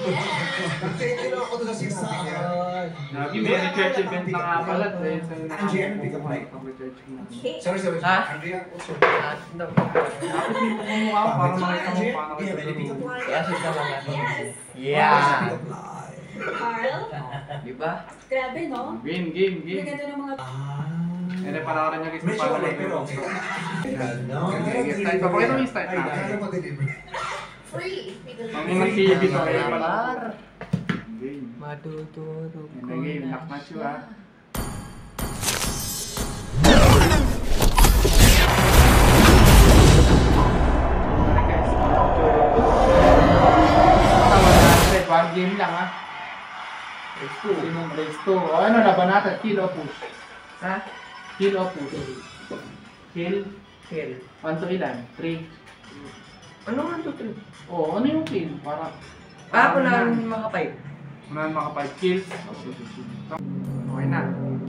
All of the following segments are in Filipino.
Thank you ako doon sa sinabi niya. Nag-recharge event na nga pala. Andrea, pick up line. Sorry. Andrea, also. Dapat may mukha para makita mo paano Yeah, kayo pick up line. Yes. Pick Yeah. up line. Carl? Diba? Grabe, no? Game. Naganda ng mga... Hindi, panakaran niya guys. Medyo Paano wala, kayo pero gusto. okay. Papakita mo yung style Ay, natin. ano pa deliver? Free. Ang mga TV to kayo pala. Game. Matutulog Yan na game. Knock match you ha. One game lang ha. Race 2. Sinong race 2? O ano, laban natin. Kill o push? Ha? Kill o push? Kill? Kill. 1 to ilan? 3? Ano nga ito? Oo, ano yung kill? Para... Wala mga 5. Unahan maka 5 kills. Okay na. Ayun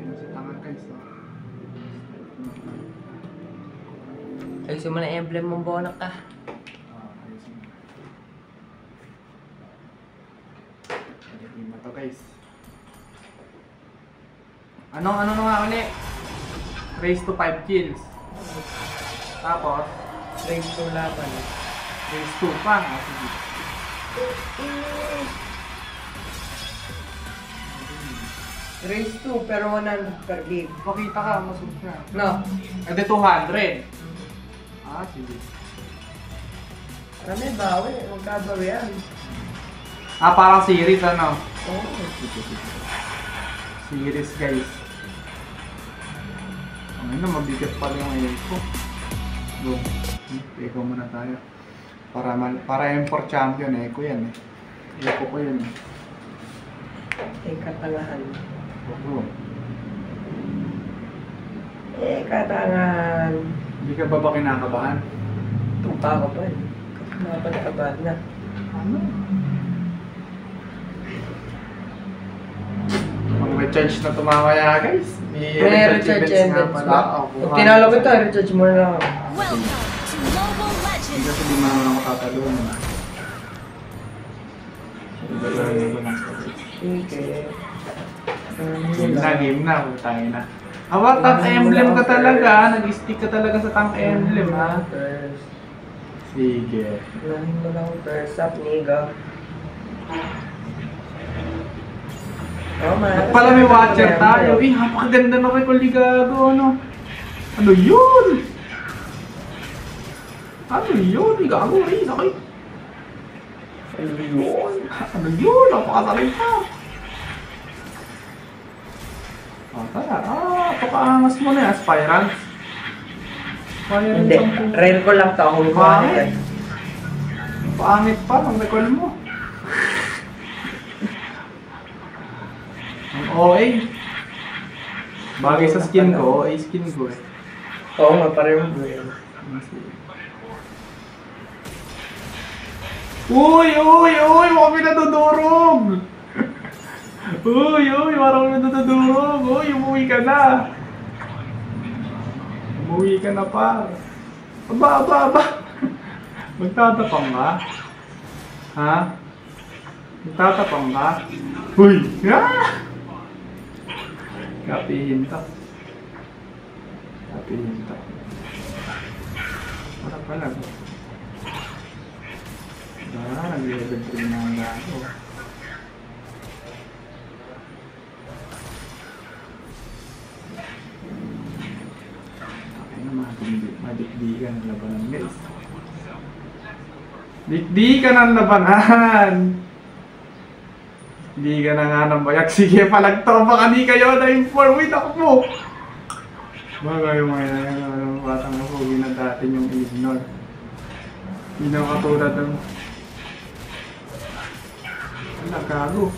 na si tangan guys. Ayusin mo na emblem mong bonak ka. Ayun na to guys. Ano nga ulit? Race to 5 kills. Tapos, Race to laban. race 2 pa. Sige. Race 2 pero 100 per game. Makita ka, masuk na. No. Ede 200. Sige. Marami bawi. Magkabawi yan. Parang series ano? Oo. Series guys. Ano, mabigat pala yung echo. Go. Echo muna tayo. Para yung for champion, echo yan eh. Echo ko yun eh. Katangahan. Go. Katangahan. Hindi ka ba kinakabahan? Tumpa ka pa eh. Kapag na. Ano? Mag-recharge na tumamaya guys. May recharge events nga events pala. ba? Pag tinalo ko ito, recharge mo na ako. Welcome to Mobile Hindi Legends! kasi di man ako tatalon. Sige. Game na. Tayo na. Aba, tank emblem ka talaga. Nag-stick ka talaga sa tank emblem ha. Sige. Unahin mo lang first up, nigga. Pala may watcher tayo. Napakaganda na kay Koligado. Ano yun? Gago rin. Okay. Ano yun? Napakasalita. Tara. Pakaangas mo na yan. Spirals. Hindi, rail ko lang to. Pangit. Pangit pa. Ang recall mo. Ang OA. Bagay sa skin ko. OA skin ko eh. Oo nga, pareho mo yun. Uy! Baka pinatudurog! Parang pinatudurog! Uy, umuwi ka na! Umuwi ka na pa! Aba! Magtatapang ka? Ha? Magtatapang ka? Uy! Kapihin to. Para pala. Nag-level 3 na ang gato. Okay naman, madikdikan ang labanan guys. Dikdikan ang labanan! Hindi ka na nga ng bayak. Sige, palagto. Baka di kayo na-inform. Wait, ako po. Baka yung mga batang nahugi na dati yung ignore. Hindi na katulad ng... Wala, gago.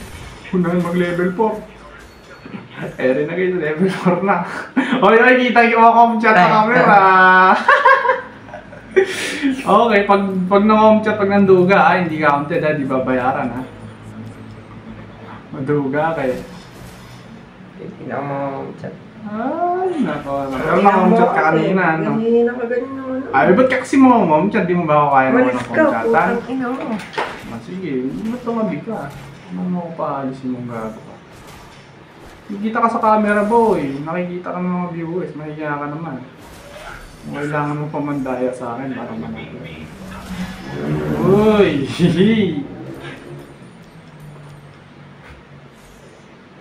Unang mag-level 4. Eri na kayo, level 4 na. Oy, kita yung mga com-chat sa camera. Okay, pag na-com-chat, pag nanduga, hindi counted ha, di babayaran ha. Maduga kayo. Tingnan mo chat. Ay, nako. Pero na-com-chat ka kanina, no? Hindi na ka ganun naman. Ay, ba't ka kasi mo, mom-chat? Di mo ba ako kaya naman ng com-chatan? Putang ina mo. Sige, hindi mo tumabi ka. Ano mo paalisin mong gago ka? Nakikita ka sa camera, boy. Nakikita ka ng mga viewers. Mahihiya ka naman. Kailangan mo pa mandaya sa akin para manalo. Uy!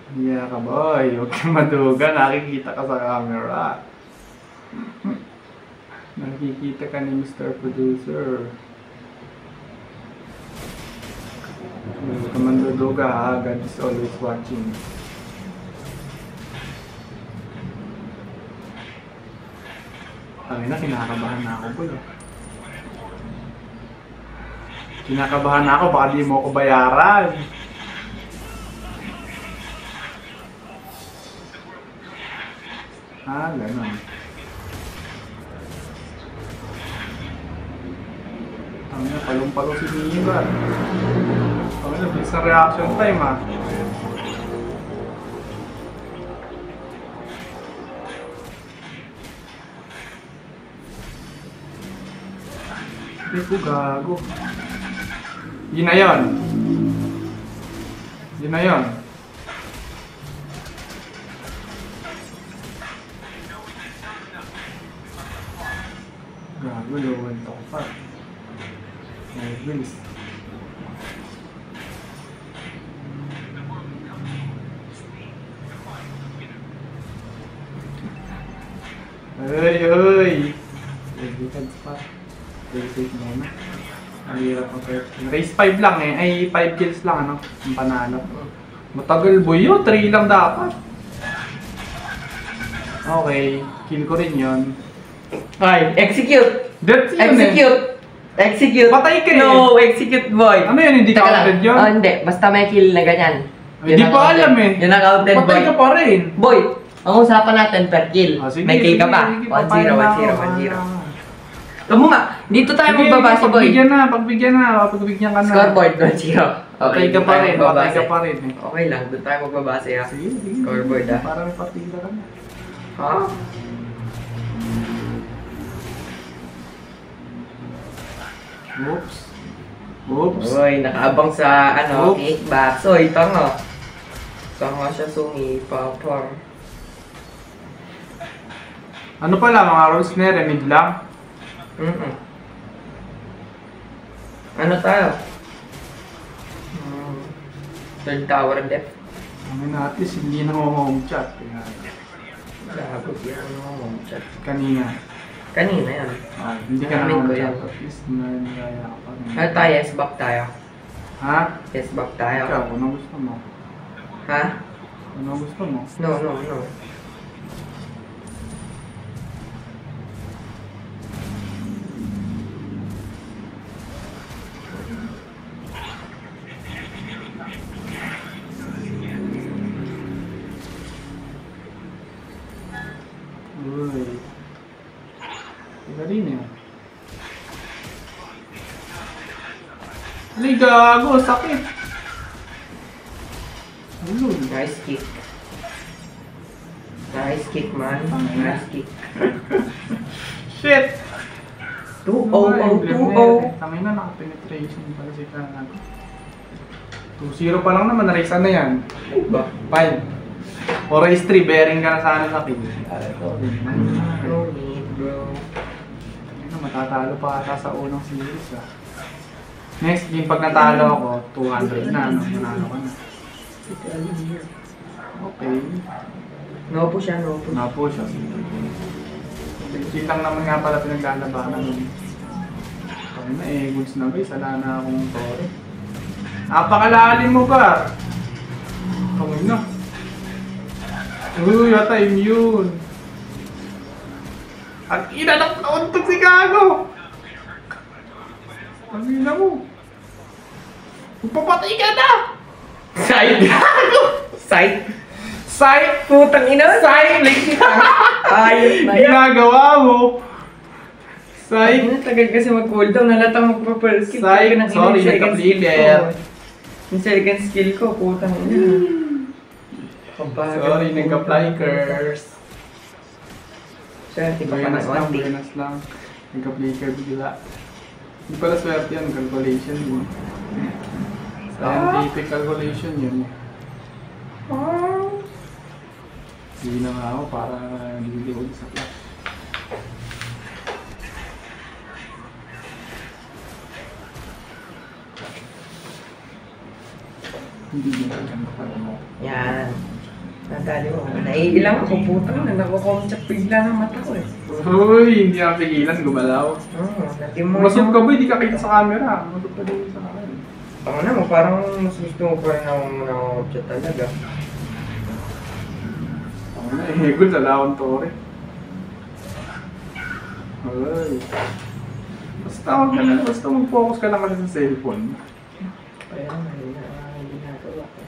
Hiya ka, boy. Huwag kang maduga. Nakikita ka sa camera. Nakikita ka ni Mr. Producer. Huwag kang manduduga, ha? God is always watching. Ay na, kinakabahan na ako, boy. Kinakabahan na ako, baka di mo ako bayaran. Ah, gano'n. Ang na, palong-palo si Niva. Ang na, bilis na reaction time, ha. Hindi ko gago. Yun na yun. Yun na yun. Gago, lowan to pa. Ay, bilis. Ay, ay! Nag-defense pa. Safe muna. Ang hirap ang race 5 lang eh. Ay, 5 kills lang ano. Ang panalo. Matagal boy yun. 3 lang dapat. Okay. Kill ko rin yun. Ay, execute! That's yun Execute! Execute! Patay ka eh. No, execute boy! Ano yun? Hindi Teka lang. counted yun? Oh, hindi. Basta may kill na ganyan. Hindi ang pa counted. alam eh. Yun ang counted boy. Patay ka pa rin. Boy, ang usapan natin per kill. Ah, sige, may kill ka sige, ba? sige, 1-0, papayag na ako. 1-0, 1-0. Alam mo nga, dito tayo magbabase boy. Pagbigyan na, pagbigyan na. Pagbigyan ka na. Scoreboard 1-0. Patay ka pa rin. Patay ka pa rin eh. Okay lang, doon tayo magbabase ha. Sige, sige. Scoreboard ah. Para may partida ka na. Ha? Oops. Oops. Uy, nakaabang sa ano, Oops. kickbox. Uy, tanga. Tanga siya sungi, papa. Ano pala, mga rolls na remid lang? Ano tayo? Third tower depth. Ang natin, hindi na home chat. Labot yan, ano, chat. Kanina. Kanina yan. Ah, hindi ka na Namin home ko chat. yan. At least nagaya ka pa. Ano tayo? Yes, back tayo. Ha? Yes, back tayo. Ikaw, ano gusto mo? Ha? Ano gusto mo? No, no, no. Uy. Iba rin eh. Ay, gago, sakit. Ulul. Nice kick. Nice kick, man. Nice kick. Shit! 2-0, 2-0. Tangin na, naka-penetration pala si Kanago. 2-0 pa lang naman, na-race na yan. Ba? 5. O race 3, bearing ka na sana sa kill. No need, bro. Ano, matatalo pa ata sa unang series ah. Next game, pag natalo ako, 200 na, ano, manalo ka na. Okay. No po siya, no po. Napo siya. Chill lang naman nga pala pinaglalabanan nun. Kaya na eh, goods na guys, wala na akong tore. Napakalalim mo ka! Kamay na. Uy, yata immune. Ang ina ng nauntog si Gago! Ang ina mo. Magpapatay ka na! Side! Side! Sight! Putang ina! Sight! Ayos na yan. Ginagawa mo! Sight! Ay, tagal kasi mag-cooldown. Nalatang magpa-first kill. Sai, Talaga ng sorry, yung second skill nagka-player. ko. Yung second skill ko, putang ina. Kabagal. Sorry, nagka-flikers. Swerte pa pa Buenas ng lang, onti. buenas lang. Nagka-flicker bigla. Hindi pala swerte yan, calculation. Scientific calculation yun. Oh. Hindi na nga ako para liliwog sa class. Hindi din maganda pala mo. Yan. Nadali mo. Naiilang ako, putang na. Nakukomchak bigla ng mata ko eh. Uy, hindi ako pigilan, gumalaw. Natimoy Masog ka ba? Hindi ka kita sa camera. Masog ka din sa camera. Ako na mo, parang mas gusto mo pa rin akong nakakopchat talaga. Ako na, hegol sa lawan to rin. Ay. Basta wag ka na, basta mag-focus ka naman sa cellphone. Kaya nga, hindi ginagawa ko.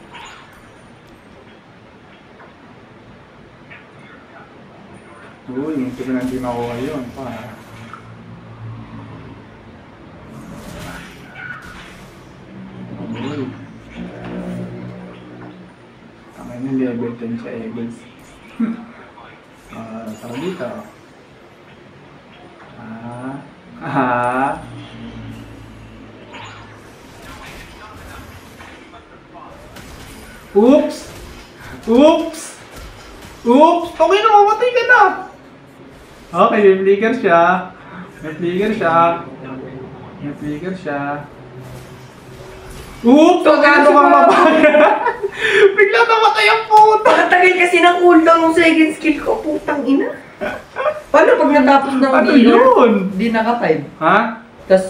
Uy, hindi ko na hindi makuha yun. Uy. Tangay na level 10 siya, Eagles. Tara dito. Oops! Oops! Oops! Okay na, mamatay ka na! Okay, may flicker siya. May flicker siya. May flicker siya. Oops! Ano ka mabagal? Bigla namatay ang puta! Pakatagal kasi ng cooldown ng second skill ko, putang ina. Paano pag natapos ng Ano dealer? yun? Di naka-5. Ha? Tas,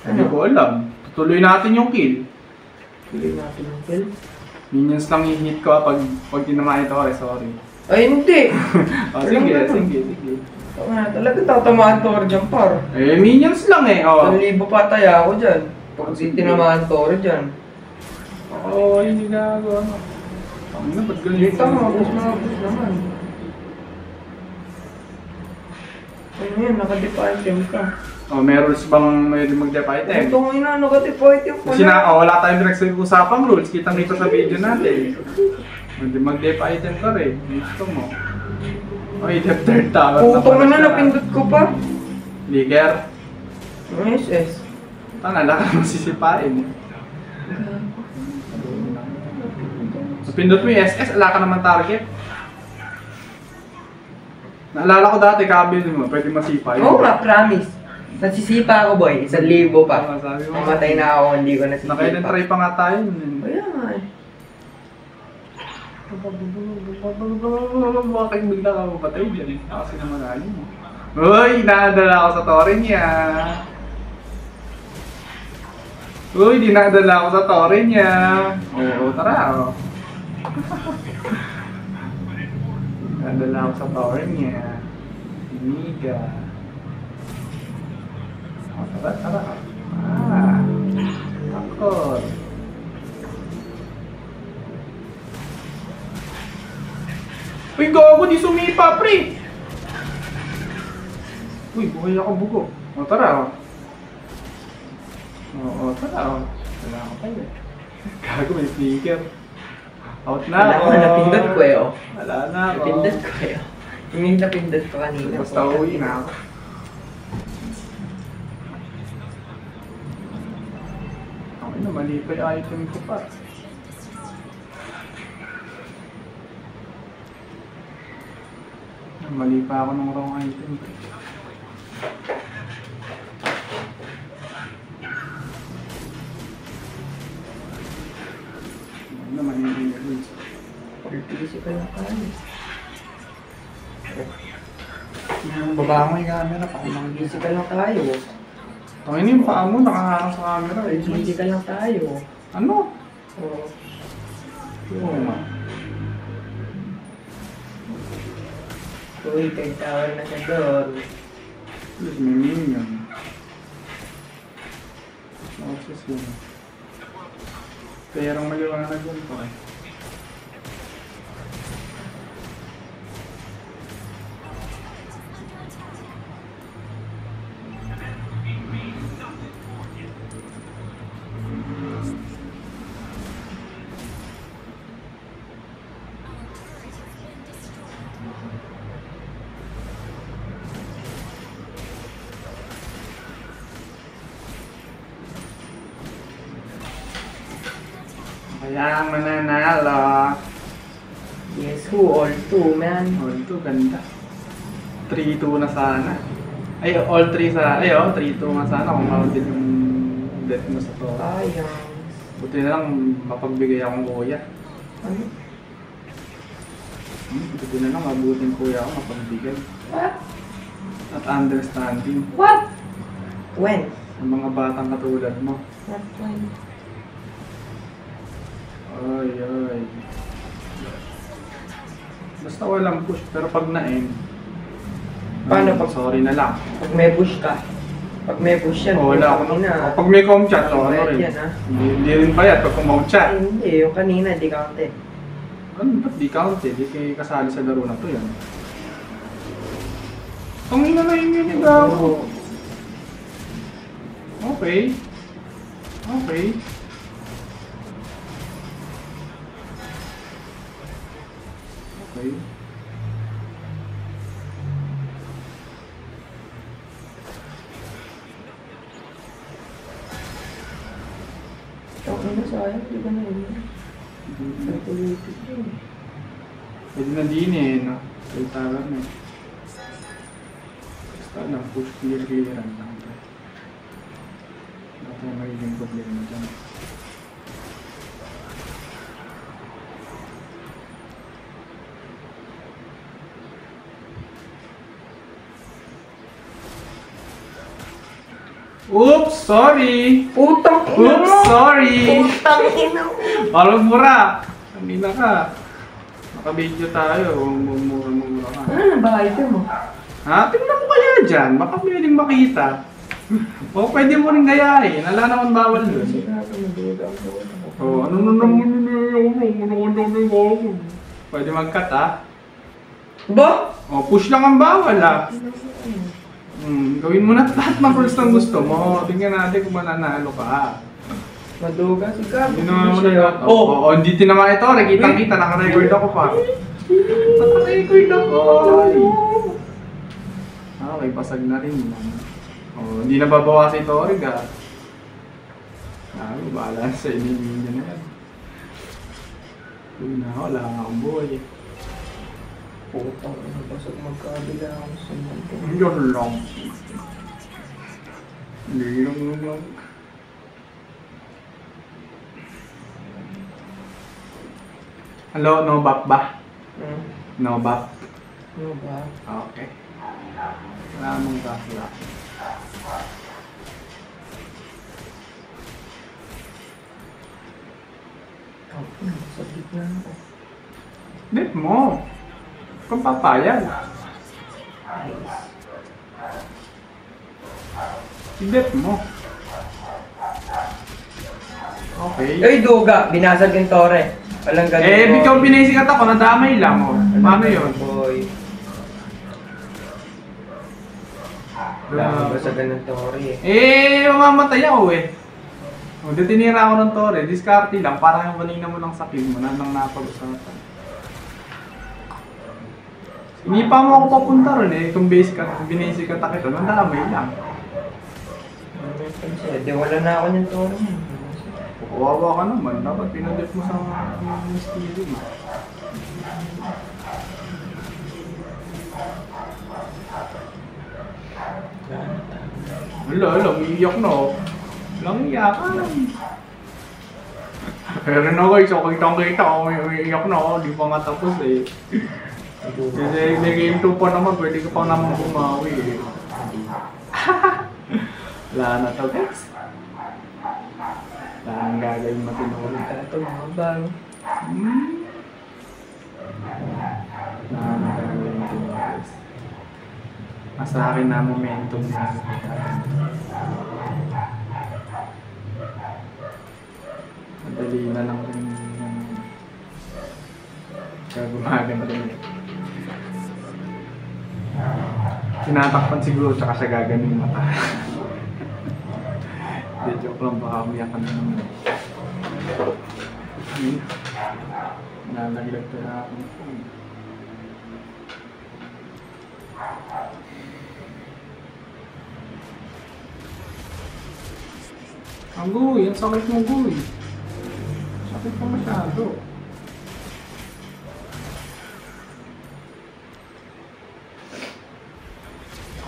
Hindi ko alam. Tutuloy natin yung kill. tuloy natin yung kill. Minions lang i-hit ko pag tinamaan ito. Sorry. Ay, hindi. Sige. Talaga tatamaan to or dyan par. Eh, minions lang eh. Oh. 1,000 patay ako dyan. Pag di tinamaan to or dyan. Oo, hindi gagawa. Ang na, ba't ganun Dito mo, push naman. Ano yan, naka-defiant ka. Oh, may rules bang may mag-dep item? Ito nga ina, naka-defiant Kasi wala tayong pinag-usapang rules. Kita dito sa video natin. Hindi mag-dep item ka rin. Gusto mo. Okay, dep third tower. Putong na, napindot ko pa. Liger. SS. Tanga, laka naman sisipain. Napindot mo yung SS, ala ka naman target. Naalala ko dati, kabil mo, pwede masipa yun. Oo nga, promise. Nasisipa ako boy, 1,000 pa. Sabi mo. Mamatay na ako, hindi ko nasisipa. Nakailan try pa nga tayo. Kaya nga eh. Bakit bigla ka mapatay dyan? Kasi naman ayun mo. Uy, nadala ako sa tore niya. Uy, dinadala ako sa tore niya. Oo, tara. Oh. Nadala ako sa tore niya. Iniga. Oh, tara. Takot. Uy, gago, di sumipa, pre! Uy, buhay ako bugo. O, tara, o. Oo, tara, o. Wala ako tayo, eh. Gago, may sneaker. Out na Wala ako. ko, napindot ko eh oh. Wala na ako. Napindot ko eh oh. Yung napindot ko kanina. Basta uwi na ako. Okay na, mali pa yung item ko pa. Mali pa ako ng wrong item. Ano naman yung rules? Physical na tayo. Baba mo yung camera pa. Physical lang tayo. Tangin yung paa mo, nakaharang sa camera. Physical lang tayo. Ano? Oo. Oo nga. Uy, third tower na siya doon. Please, may minion. Access yun. Perang maliwanag yun po eh. Kaya ang mananalo. Yes, who? All two, man. All 2, ganda. 3-2 na sana. Ay, all 3 sa... Ay, 3-2 nga sana kung counted yung death mo sa to. Sayang. Buti na lang mapagbigay akong kuya. Ano? Buti na lang mabuting kuya ako mapagbigay. What? At understanding What? When? ng mga batang katulad mo. What when? Ay, ay. Basta walang push, pero pag na-end, Paano pag- sorry na lang. Pag may push ka. Pag may push yan, Wala ako kanina. na. Pag may com chat, ano Bayad rin. yan, ha? Hindi rin bayad pag kumong chat. Ay, hindi, yung kanina, di counted. Ano, ba't di counted? Di kayo kasali sa laro na to yan. Tangina na yung yun ako. Okay. Okay. Okay. Okay na, sayang, di ba na yun? Natulitin yun. Pwede na din eh, no? Pwede tayo na eh. Basta lang, push clear-clearan lang. Wala tayong magiging problema dyan. Oops! Sorry! Putang ina Oops! mo! Sorry! Putang ina mo! Parang mura! Kanina ka. Naka-video tayo. Mura-mura ka. Ano na ba item mo? Ha? Tingnan mo kaya dyan. Baka pwedeng makita. O pwede mo rin gayahin. Wala naman bawal dun. O ano na naman yun? Pwede mag-cut ha? Ba? O push lang ang bawal ha? Gawin mo na lahat ng rules ng gusto mo. Tingnan natin kung mananalo ka. Maduga si Gab. Hindi naman mo na. Oo, hindi tinama ito. Nakitang-kita. Naka-record ako pa. Naka-record ako. Okay, pasag na rin. Hindi na babawasan ito, Orig ha. Bahala sa inyo na yan. Uy na, wala nga akong buhay eh. Putang ina, basag magkabila ako sa mundo. Yun lang. Hindi lang. Hello, no bap ba? No bap. Ano ba? Okay. Wala mong bakla. Sa gitna ako. Dip mo. Kung papayag. Dip mo. Okay. Ay, duga! Binasag yung tore. Walang ganun. Ikaw binisikat ako, nadamay lang oh. Paano yun? Boy. Wala akong basagan ng tore eh. Mamamatay ako eh. O, tinira ako ng tore, diskarte lang, parang yung kanina mo lang sa kill mo, nang napag-usapan. Hindi pa mo ako papunta ron eh, kung binasic attack ito, nandamay lang. Di wala na ako ng tore mo. Kawawa ka naman, dapat pinadip mo sa mystery. Wala, umiiyak na oh. Walang iyakan. Pero na guys, kitang-kita ako, umiiyak na ako, di pa nga tapos eh. Kasi may game 2 pa naman, pwede ka pa naman bumawi eh. Wala na to guys. Wala nang gagawin matinulog. Ito mga bang. Wala nang gagawin matinulog guys. Nasa akin na momentum na. Madali na lang rin kaya gumagan rin. Tinatakpan siguro tsaka siya gaganin yung mata. Hindi, joke lang, baka umiyakan na naman. Nalaglag pa na akong phone. Ang guy, ang sakit mo guy. Hindi pa masyado.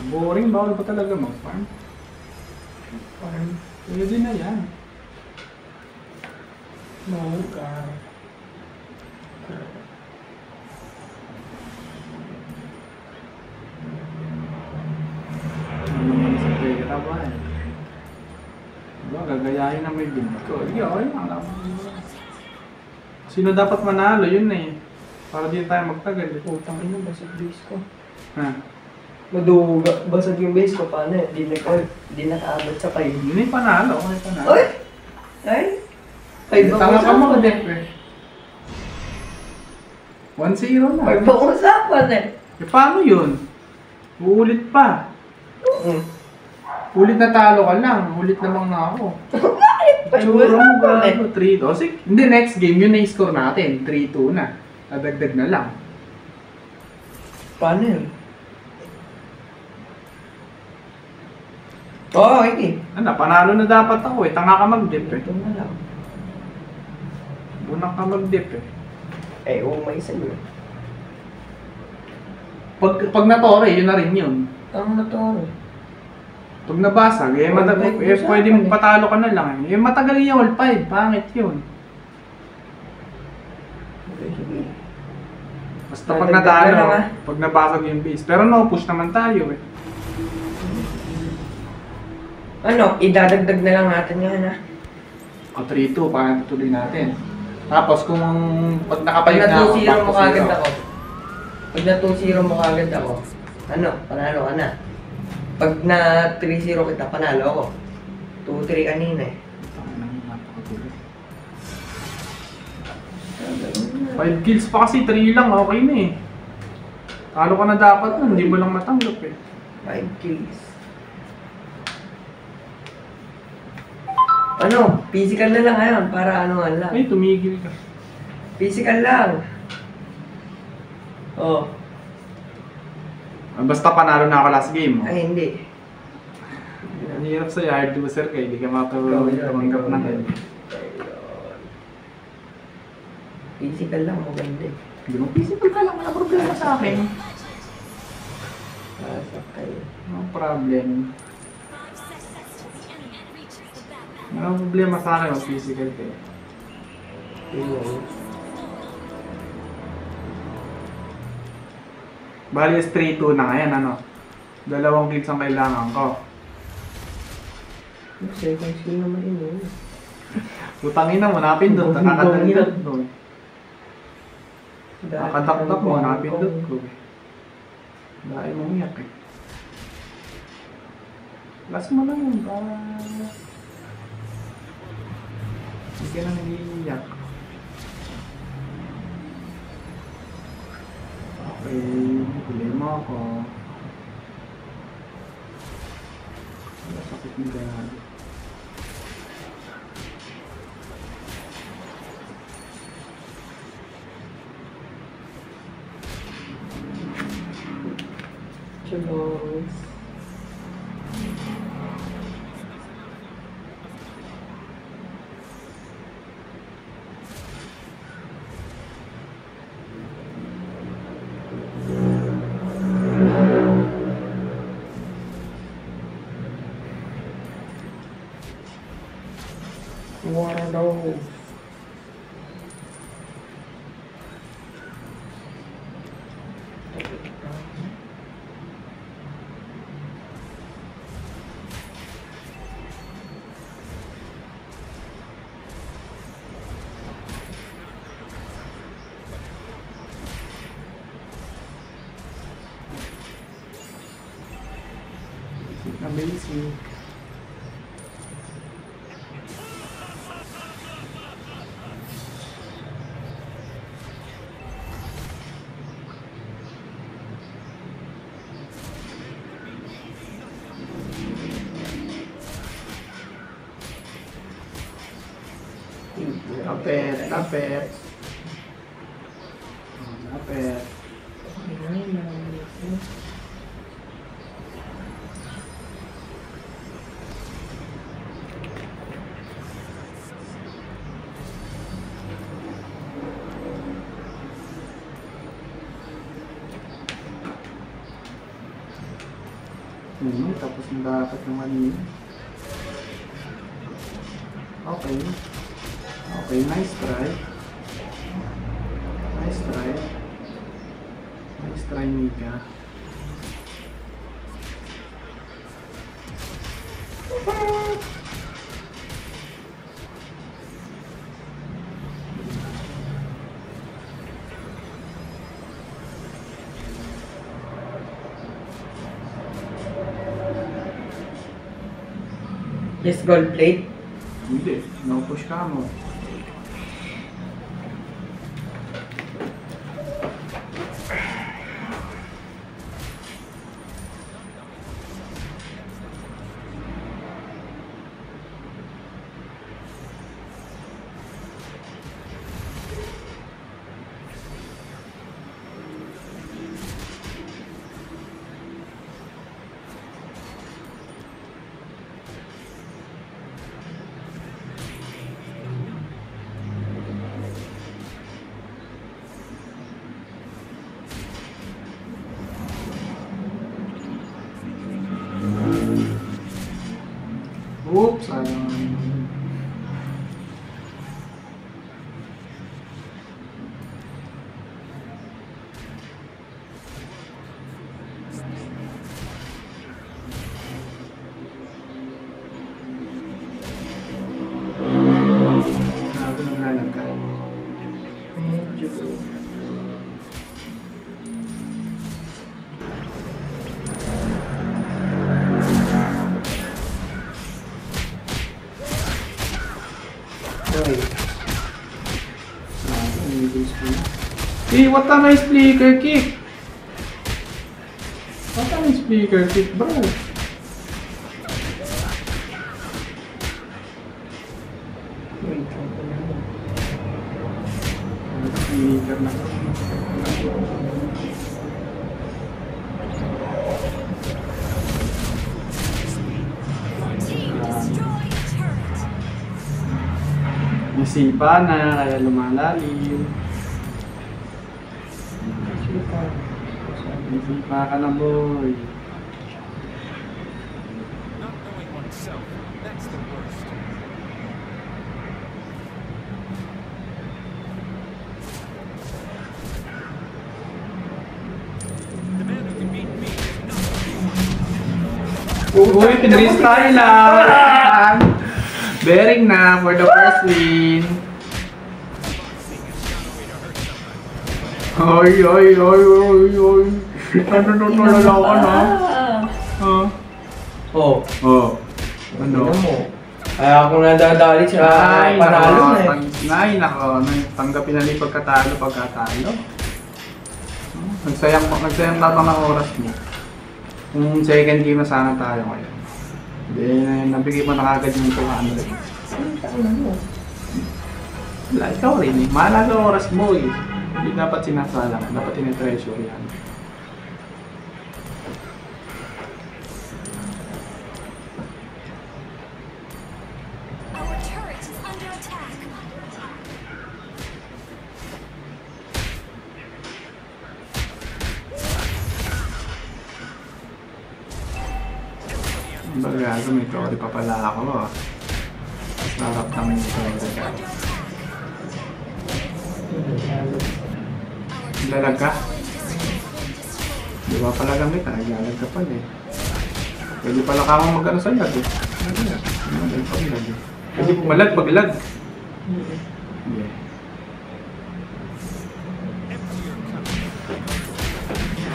Boring, bawal pa talaga mag-farm. Farm. Pwede na yan. No, car. Ano naman sa pera ba eh. Diba, gagayahin na may bid ko. Hindi, okay lang. Sino dapat manalo? Yun na eh. Para di tayo magtagal eh. Putang ina, basag base ko. Ha? Maduga, basag yung base ko. Paano eh? Di nakaabot sa kayo. Yun yung panalo. Okay, panalo. Ay! Ay! Ay, Tama ka usapan mo, eh. Dep eh. 1-0 na. Ay, usapan eh. Eh, paano yun? Uulit pa. Mm. Ulit na talo ka lang. Ulit namang na ako. Ay, Siguro mo usapan eh. gago, 3-2. Sige, hindi, next game yun na-score natin. 3-2 na. Nadagdag na lang. Paano yun? Oo, okay. Ano, panalo na dapat ako eh. Tanga ka mag-dip eh. Ito na lang. Unang ka mag-dip eh. Eh, may isa yun. Pag natore, yun na rin yun. Ang natoro. Pag nabasag, eh, pwede mong patalo ka na lang eh. Eh, matagal yung all 5. Pangit yun. Basta pag Nadagdag na natalo, lang, ah. pag nabasag yung base. Pero no, push naman tayo eh. Ano, idadagdag na lang natin yan ha. O 3-2, parang tutuloy natin. Tapos kung pag Pag nakabalik na ako, na 2-0 mo back to kagad zero. ako. Pag na 2-0 mo kagad ako, ano, panalo ka na. Pag na 3-0 kita, panalo ako. 2-3 kanina eh. Tangina, napakatuloy. 5 kills pa kasi, 3 lang, okay na eh. Talo ka na dapat nun, hindi mo lang matanggap eh. 5 kills. Ano, physical na lang ngayon para ano nga lang. Ay, tumigil ka. Physical lang. Oh, Basta panalo na ako last game. ay hindi. Ang hirap sa'yo, hard loser ka, hindi ka makatanggap na kayo. Physical lang, maganda eh. Hindi mo physical ka lang, wala problema sa akin. Pasak kayo. No problem. Wala problema sa akin, mag physical ka eh. Yun. Bali, is 3-2 na ngayon, ano? 2 kills ang kailangan ko. Second skill naman yun. Putangin na mo, napindot. Nakakadagdag ko. Nakadakdak mo, napindot ko. Dahil mong iyak eh. Last mo lang yun, para... Hindi ka na nag-iiyak. Okay, huli mo ako. Wala sakit ng gano'n. Chulos. Watermelon. Amazing. Lapet, lapet. Lapet. Tapos na dapat yung kanina. Okay. Okay, nice try. Nice try. Nice try, Mika. Yes, gold plate. Hindi, no push ka mo. Oops, sayang. Sabi ng lalagay. Hey, what a nice flicker kick! What a nice flicker kick, bro! Flicker na. Nasipa na, kaya lumalalim. Nasipa ka na, boy. Not knowing oneself, that's the worst. The man who can beat me is not Uy, pinrestyle lang! Bearing na for the first win. Oy, oy, oy, oy, oy. Nanunulala ka na. Oh, Oh. Ano? ano mo? Kaya ako nadadali sa panalo na eh. Nako. Tanggapin na yung pagkatalo. Nagsayang tapang ng oras mo. Kung second game na sana tayo ngayon. Then, nabigay mo na kagad yung 200. Wala, ikaw rin eh. Mahalaga oras mo eh. Hindi dapat sinasalang. Dapat tinitreasure yan. Our turret is under attack. Baga, may tori pa pala ako ah. Narap naman yung tori ka. Lalag ka? Di ba pala gamit ah? Lalag ka pala eh. Pwede pala ka mong mag-ano sa lag eh. Pwede pumalag pag-lag. Yeah.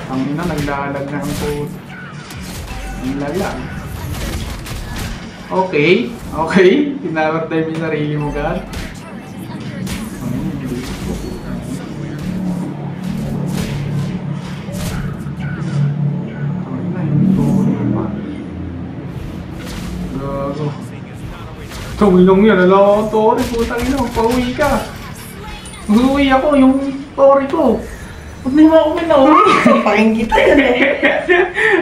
Ang ina, naglalag na ang po. Ang lala. Okay, okay. Tinawag tayo yung sarili mo, God. Tumulong yun, ala, Tori, putang ina, pauwi ka. Uuwi ako, yung Tori ko. Ba't di mo ako minauwi? Sapakin kita yan eh.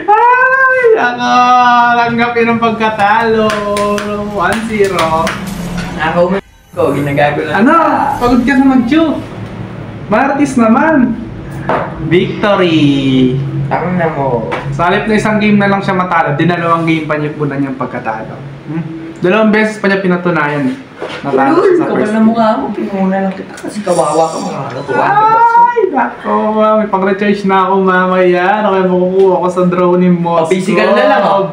Ay, nakalanggapin ang pagkatalo. 1-0. Nakauman ko, ginagago lang. Ano? Pagod ka sa mag-chew. Martis naman. Victory. Tang na mo. Sa halip na isang game na lang siya matalo, dinalawang game pa niya punan niyang pagkatalo. Dalawang beses pa niya pinatunayan eh. Natalo Ulul, siya sa kapal first na mukha mo. Pinuna lang kita kasi kawawa ka mga natuwa. Ay, nako, may pang-recharge na ako mamaya. Ano kaya makukuha ko sa drone ni Moscow? Physical na lang, oh.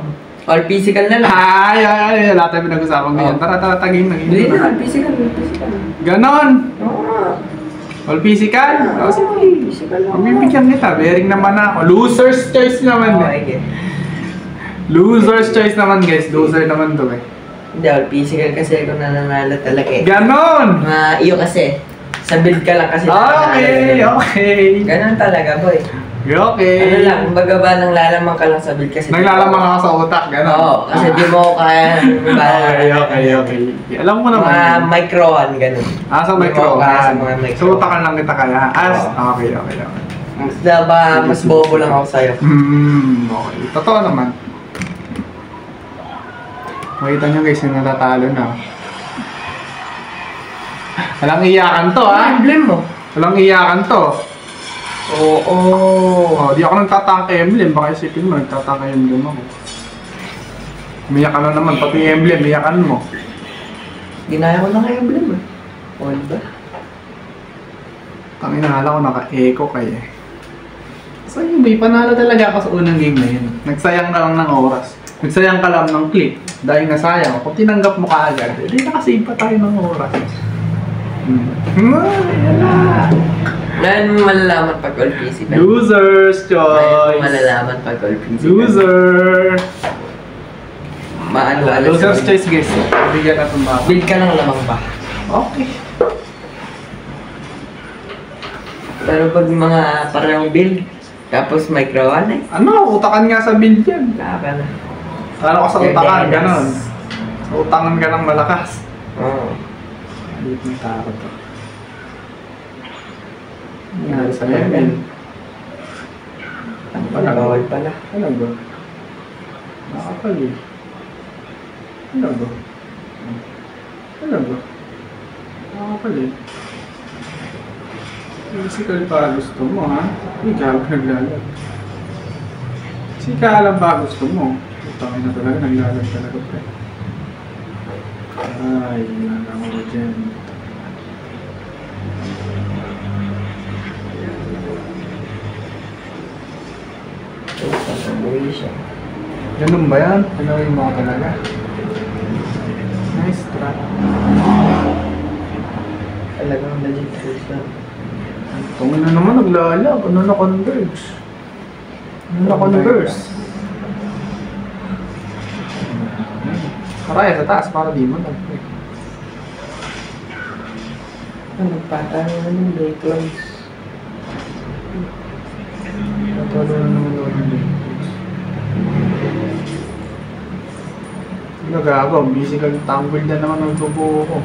All physical na lang. Ay, wala tayo pinag-usapan ngayon. Tara, taging nang Hindi na, all physical. Ganon! Oo nga. All physical? O, sige. Physical lang. Mabibigyan kita, bearing naman ako. Loser's choice naman Oh, I eh. get. Loser's choice naman guys, loser naman to eh. Hindi, all physical kasi ako nananalo talaga eh. Ganon! Iyo kasi. Sa build ka lang kasi. Okay, okay. Ganon talaga, boy. Okay. Ano lang, kumbaga ba nang lalamang ka lang sa build kasi. Naglalamang ako sa utak, ganon. Oo, kasi di mo kaya. Okay. Alam mo naman. Mga micro-1, ganon. Sa Di micro. mo kaya sa mga micro. So, utakan lang kita kaya. Okay. Mas bobo lang ako sa'yo. Okay. Totoo naman. Makita nyo guys, yung natatalo na. Walang iyakan to, ha? Emblem mo. Walang iyakan to. Oo. Di ako nagtataka emblem. Baka isipin mo, nagtataka emblem ako. Umiyak ka na naman, pati emblem, iyakan mo. Ginaya ko lang kay emblem eh. O, diba? Ang inahala ko naka-echo kayo eh. So yun, may panalo talaga ako sa unang game na yun. Nagsayang ka lang ng oras. Nagsayang ka lang ng clip. Dahil nasayang, kung tinanggap mo ka agad, hindi nakasave pa tayo ng oras. Ngayon mo malalaman pag all physical. Loser's Ngayon mo choice! malalaman pag all physical. Loser! Loser's sa choice guys. Bigyan na itong mga. build ka lang lamang ba? Okay. Pero pag mga parehong build, tapos micro-1 eh. Ano? Utakan nga sa build yan. Wala ka na. Ano ka sa utakan? Ganon. Sa utangan ka ng malakas. Oo. Hindi mo takot to. Nangyari sa level. Ang bawal pala. Ano ba? Nakapal eh. Ano ba? Nakapal eh. Physical ba gusto mo ha? Ikaw naglalag. Sika lang ba gusto mo? Utangin na talaga, naglalag talaga pre. Ay, nalalang ko dyan. Sasabuhay siya. Ganun ba yan? Hanawin mo ka talaga. Nice try. Talagang legit first lang. Tungin na naman naglalag. Ano na converge? Karaya sa taas para di mo nag-break. Nagpatalo na ng Bacons. Natalo na naman ako ng Bacons. Nagagawa, physical tumble na naman ang tubo ko.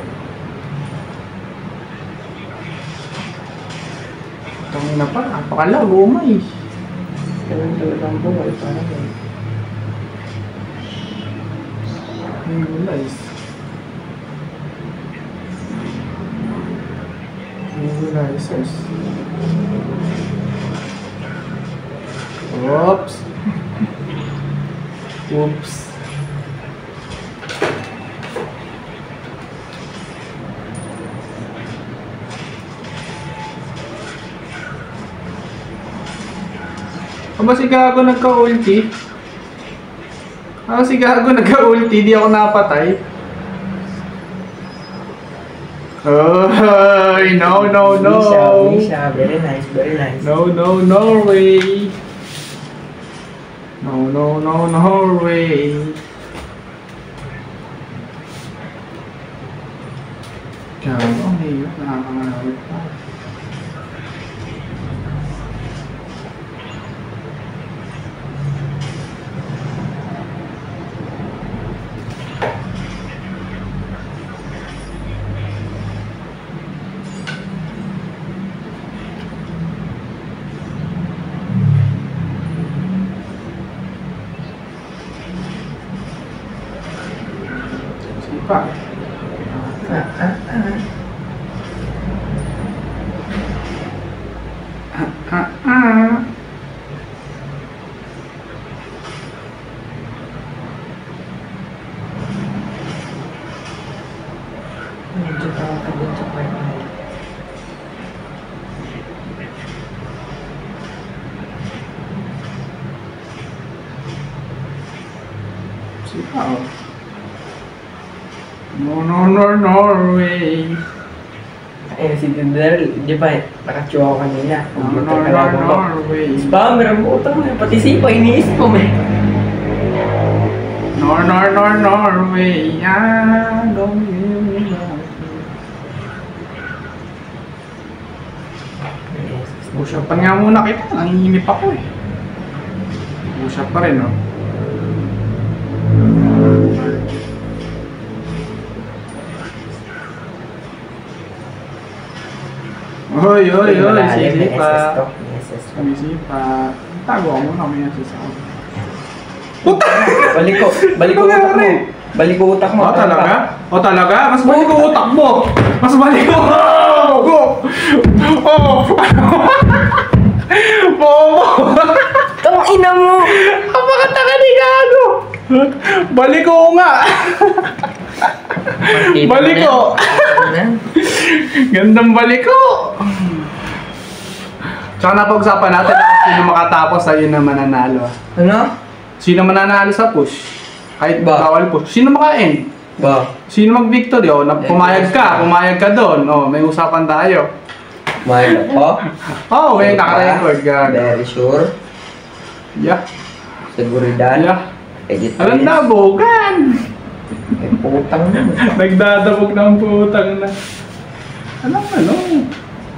Tangin na pa, napakalago umay. Ganun talagang buhay para yun. Regularize. Regularize. Oops. Oops. Aba si Gago nagka-ulti? Si Gago nagka-ulti, di ako napatay. Ay, no. Misha, very nice. No way. No way. Gago, ngayon, nakakangawit pa. nakakagod sa partner. Sipa, oh. Norway. Eh, si Daryl, di ba, nakatsyo ako kanina. Norway. Spammer ang utang mo, pati sipa, ini-spam eh. Norway. Usapan nga muna kita, nanginginip ako eh. Usap pa rin, no? Hoy, sisipa. Sisipa. Tago ako muna, may nasis ako. Balik ko utak mo. Balik ko utak mo. Oh, talaga? Oh, talaga? Mas balik ko utak mo. Mas balik ko. Go! Oh! Bobo! Tang ina mo! Napakatanga ni Gago! Balik ko nga! Balik ko! Gandang balik ko! Tsaka napag-usapan natin na sino makatapos ayun na mananalo. Ano? Sino mananalo sa push? Kahit Ba? bawal push. Sino makain? Ba? Sino mag-victory? Oh, pumayag ka doon. Oh, may usapan tayo. Mahal ako? Oh, may naka-record ka. Very sure. Yeah. Seguridad. Yeah. Edit Alam please. na, bogan! Eh, putang na. Nagdadabog ng putang na. Ano?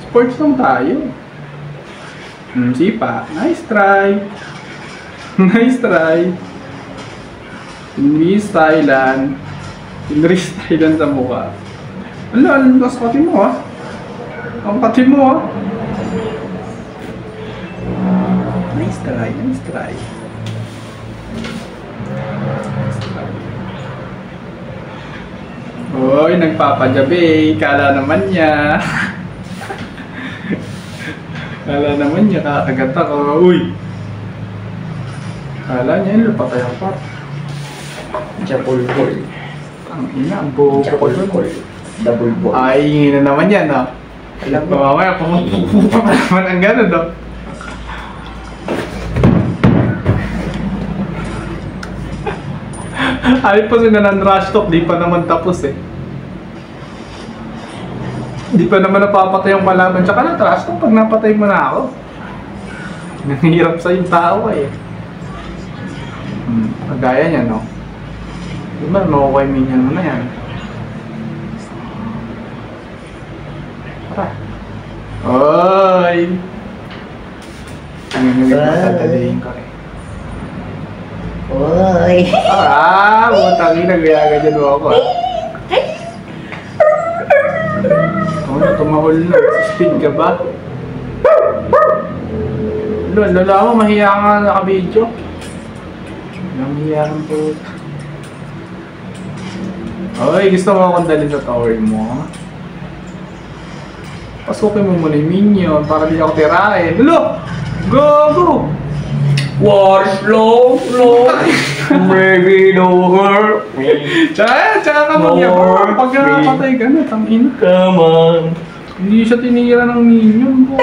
Sports lang tayo. Sipa. Nice try. Nice try. Miss Thailand. Inris Thailand sa mukha. Alam ang kati mo ah. Ang kati mo ah. Nice try. Nice try. Hoy, nagpapajabi. Kala naman niya. Kala naman niya, kakagat ako. Uy! Kala niya, yun, patay ang par. Japulpul. Ang ina, ang buo. Japulpul. Double ball. Ay, ingin na naman yan, no? Alam mo. Mamaya, pumupupa pa naman ang gano'n, no? Ay pa sila ng rush talk, di pa naman tapos eh. Di pa naman napapatay yung kalaban. Tsaka na trash talk pag napatay mo na ako. Nanghihirap sa yung tao eh. Kagaya niya, no? Di ba, makukuha minyan mo na yan. Tara. Oy! Ang nangyayon mo, tatalihin ko eh. Oy! Butang ina, gaya dyan mo ako ah. Tumahol na. Speed ka ba? Lala mo, mahiya ka nga naka-video. Mahiya kang puta. Oy, gusto mo akong dalhin sa tower mo? Pasukin mo muna yung minion para di ako tirahin. Lalo! Go! Go! War slow. Baby, no hurt me. Tsaka ka mag-yabang pag napatay ka na, tangin. Come on. Hindi siya tinira ng minion po.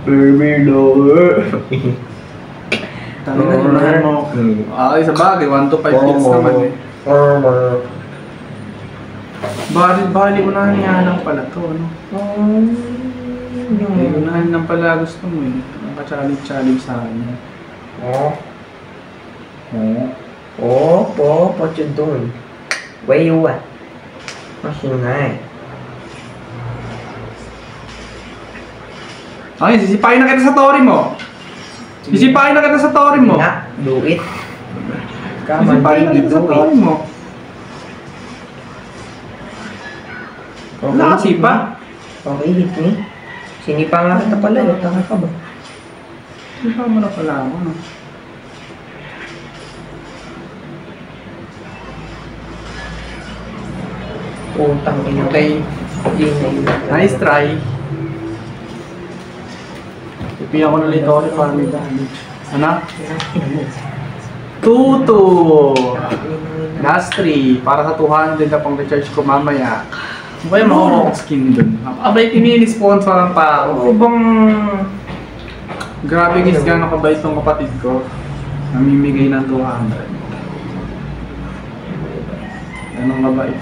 Baby, no hurt me. Tangin na mo. Ay, sa bagay, 1 to 5 hits naman eh. Bali, unahan nga lang pala to, no? Unahan lang pala gusto mo eh. Naka-challenge sa kanya. What you doing? Where you at? Masinay. Ay, sisipain na kita sa tori mo. Sisipain na kita sa tori mo. Do it. Come on, Sisipain na baby, kita sa do tori it. mo. Wala kasi pa. Okay, hit me. Sinipa nga kita pala, tanga ka ba? Sinipa mo na pala ako, no? Utang ina. Okay. Nice try. Ipiyan ko na ulit ako para may damage. Ano? Tuto! Last 3, para sa 200 na pang recharge ko mamaya. Ano kaya makuha kong skin dun? Abay, tinini-sponsoran pa ako. Bang... Grabe guys, gano'ng kabait tong kapatid ko. Namimigay ng 200. Gano'ng kabait.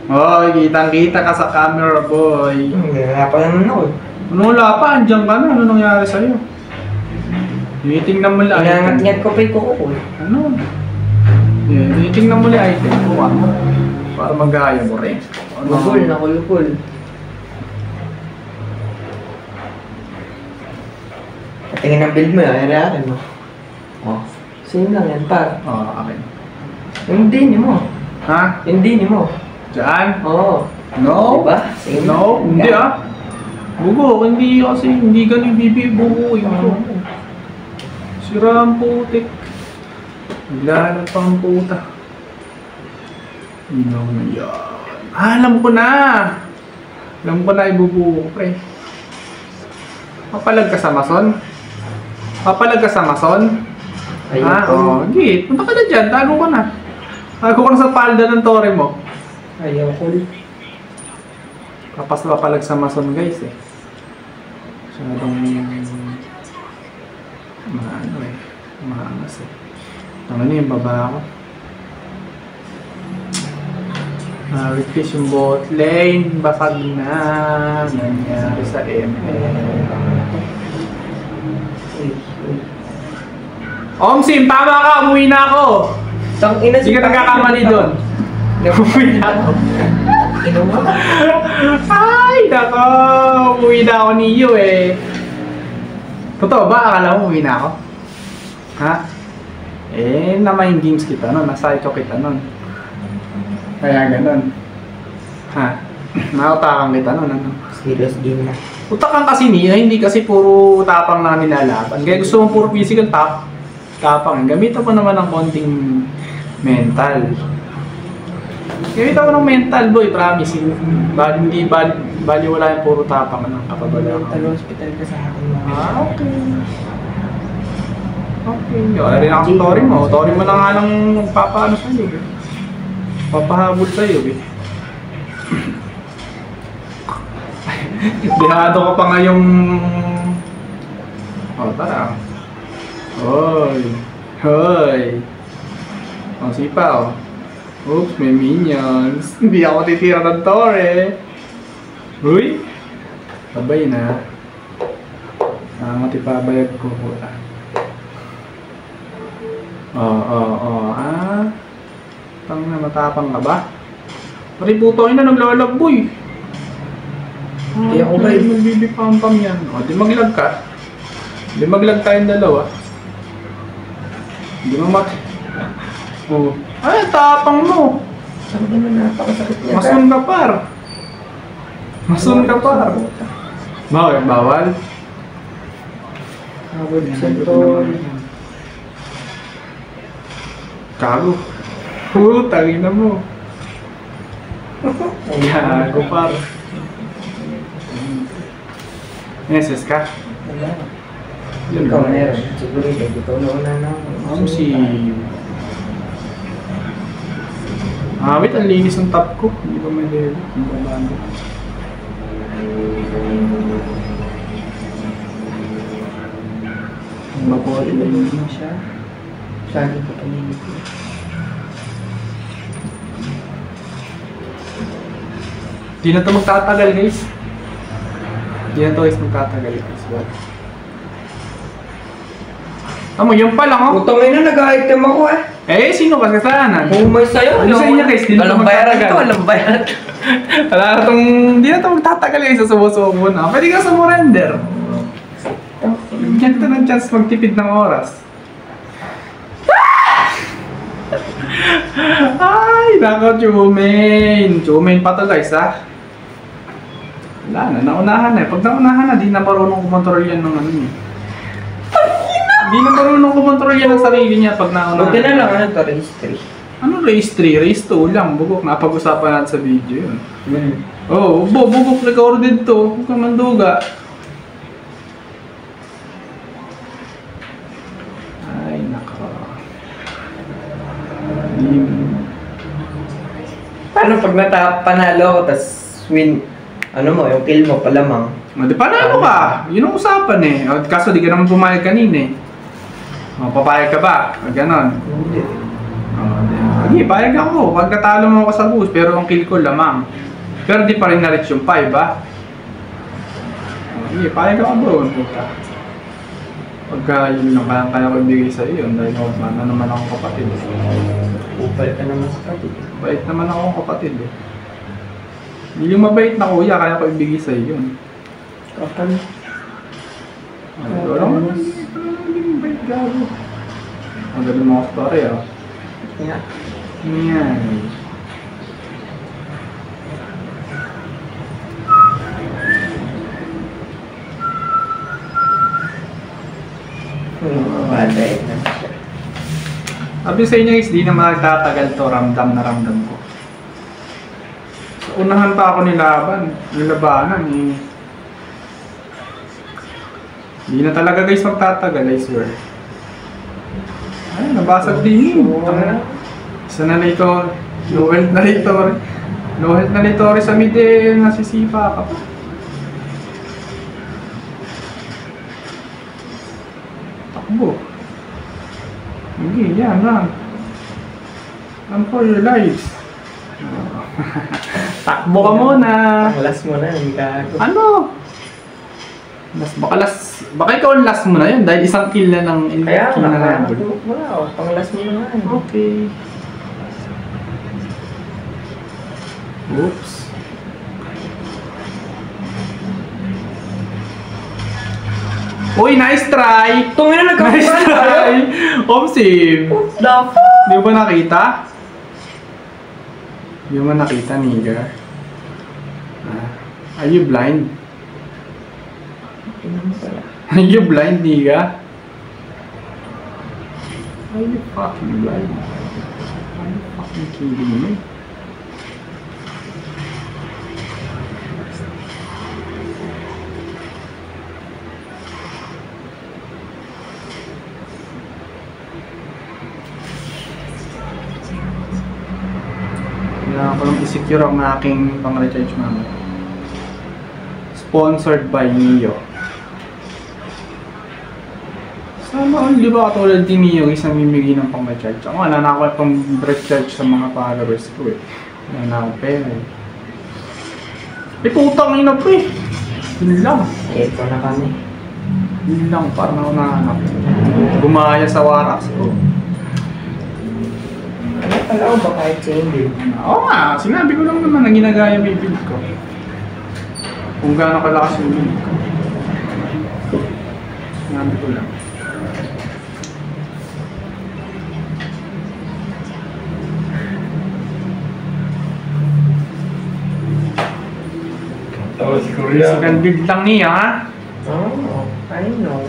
Hoy, kitang-kita ka sa camera, boy. Wala pa naman ako eh. Ano wala pa? Andiyan ka na. Ano nangyari sa'yo? Tinitingnan mo lang. Inangat-ngat ko pa yung kuko ko eh. Ano? Yeah, tinitingnan mo lang item ko. Para magaya mo rin. Kulukul, nakulukul. Tingin ang build mo yun, akin mo. Oh. Same lang yan, par. Oo, akin. Yung dini mo. Ha? Yung dini mo. Diyan? Oo. No? Diba? Same. No? Hindi ah. Bugo, hindi kasi, hindi ganun bibibuhuin ko. Sira ang putik. Naglalad pa ang puta. Inaw na yan. Ah, alam ko na! Alam ko na ibubuho ko, pre. Papalag ka sa mason? Papalag ka sa mason? Ayun Ah, ko. oo. Sige, punta ka na dyan. Tago ka na. Tago ka na sa palda ng tore mo. Ayaw ko. Papalag sa mason, guys, eh. Masyadong... Maano eh. Maangas eh. Ano yung baba ko? Replace yung bot lane. Basag na. Nangyari sa ML. Omsim, tama ka! Umuwi na ako! Tang ina Hindi ka nagkakamali doon. Umuwi na ako. Ino mo? Ay, nako! Umuwi na ako ni Yu eh. Totoo ba? Akala mo umuwi na ako? Ha? Eh, na-mind games kita nun. Nasa-psycho kita nun. Kaya ganun. Ha? Nakutakan kita nun. Ano? Serious game na. Utakan kasi niya, hindi kasi puro tapang na nilalaban. Kaya gusto mo puro physical tapang. Gamitan ko naman ng konting mental. Gamitan ko ng mental, boy, promise. Hindi wala yung puro tapang ng kapabala. Mental hospital ka sa akin. Ah, okay. Okay. Wala rin akong Tori mo. Tori mo na nga lang papaano sa'yo. Eh. Papahabol sa'yo. Eh. Dehado ka pa nga yung... Oh, tara. Hoy. Hoy. Oh, sipa, oh. Oops, may minions. Hindi ako titira ng Tori. Uy. Sabay na. Matipabayag ko. Tang na, matapang ka ba? Maributoy na, naglalagboy. Hindi ako ba? Magbibipampam yan. O, di maglag ka. Di maglag tayong dalawa. Di mo Oh. Ay, tapang mo. Sabi naman napakasakit niya. Masun ka par. Masun ka par. Bakit? Bawal? Hawag sa tol. Kago. Tangina mo. Gago par. Neses ka? Wala. Ikaw meron. Siguro ikaw nauna na. Si... wait, ang linis ng top ko. Hindi ba may level? Hindi ba bando? Mabuhay na yun na siya. Sabi ko paningin ko. Di na ito magtatagal, guys. Di na ito guys magtatagal, guys. What? Tama, yun pa lang, oh. Utangin na, nag-item ako eh. Eh, sino ba kasalanan? Umay sa'yo. Ano sa inyo, guys? Di na ito Walang bayaran magtatagal. ito, walang bayaran. Wala na itong... Di na ito magtatagal, guys. Sa sumusubo na. Pwede ka sumurrender. Bigyan ito ng chance magtipid ng oras. Ay, nako, Chumain. Chumain pa to, guys, ha? Wala na, naunahan na. Pag naunahan na, di na marunong kumontrol yan ng ano niya. Di na marunong kumontrol yan ng sarili niya pag naunahan. Buti na lang, ano to, race 3. Ano race 3? Race 2 lang. Bugok. Napag-usapan natin sa video yun. Oh, bugok recorded to. Huwag kang manduga. Ay, Paano pag panalo ako, tas win, ano mo, yung kill mo, palamang. O, di panalo ka. Yun ang usapan eh. O, kaso di ka naman pumayag kanina eh. O, papayag ka ba? O, ganon. Hindi. Sige, payag ako. Pag natalo mo ako sa boost, pero ang kill ko lamang. Pero di pa rin na-reach yung 5, ba? Sige, payag ako bro. Pagka yun lang, kaya ko ibigay sa iyo. Dahil ano naman akong kapatid. Upal ka naman sa kapatid. Bait naman akong kapatid eh. Yung mabait na kuya, kaya ko ibigay sa iyo yun. Kapal. Wala naman yung bait gago. Ang ganda mga story ah. Yeah. Yan. Batay. Sabi sa inyo guys, di na magtatagal to, ramdam na ramdam ko. So, unahan pa ako nilabanan eh. Di na talaga guys magtatagal, I swear. Ay, nabasag din yun. Isa na ito, low health na ito. Low health na ito sa mid eh, nasisipa ka pa. Takbo. Hindi, yan lang. Run for your lives. Takbo ka muna. Ang last mo na, hindi ka... Ano? Baka ikaw ang last mo na yun dahil isang kill na ng Kaya kill na lang. wow, pang last mo na nga. Okay. Oops. Uy, nice try! Tungin na Nice try! Omsim! The fuck? Di mo ba nakita? Di mo nakita, nigga? Are you blind? Are you blind, nigga? Are you fucking blind? Are you fucking kidding me? Kailangan ko lang i-secure ang aking pang-recharge mamaya. Sponsored by Neo. Sana di ba katulad ni Neo is namimigay ng pang-recharge? Ako wala na ako pang-recharge sa mga followers ko eh. Wala na ako pera eh. Putang ina po eh. Yun lang. Ito na kami. Yun lang, parang ako nahanap. Gumaya sa Warax ko. Ano pala ako ba kahit sa hindi? Oo nga, sinabi ko lang naman na ginagaya may build ko. Kung gaano kalakas yung build ko. Sinabi ko lang. Second build lang niya ha? Oh, I know.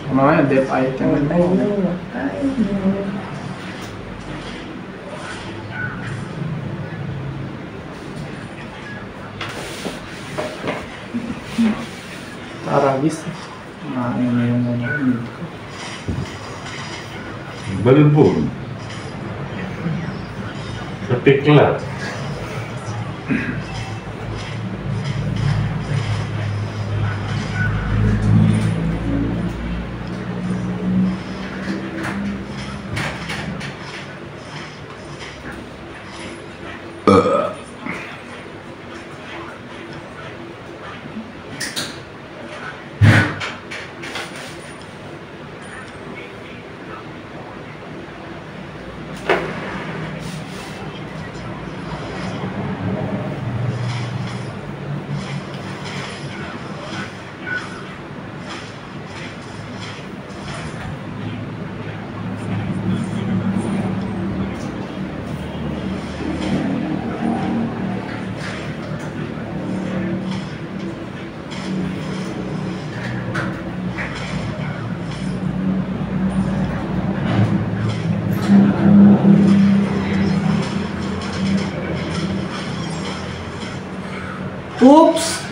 Ano nga yun, death item. I know. Taragis. Ano na yung build ko. Balbon. Sa tiklat. Oops!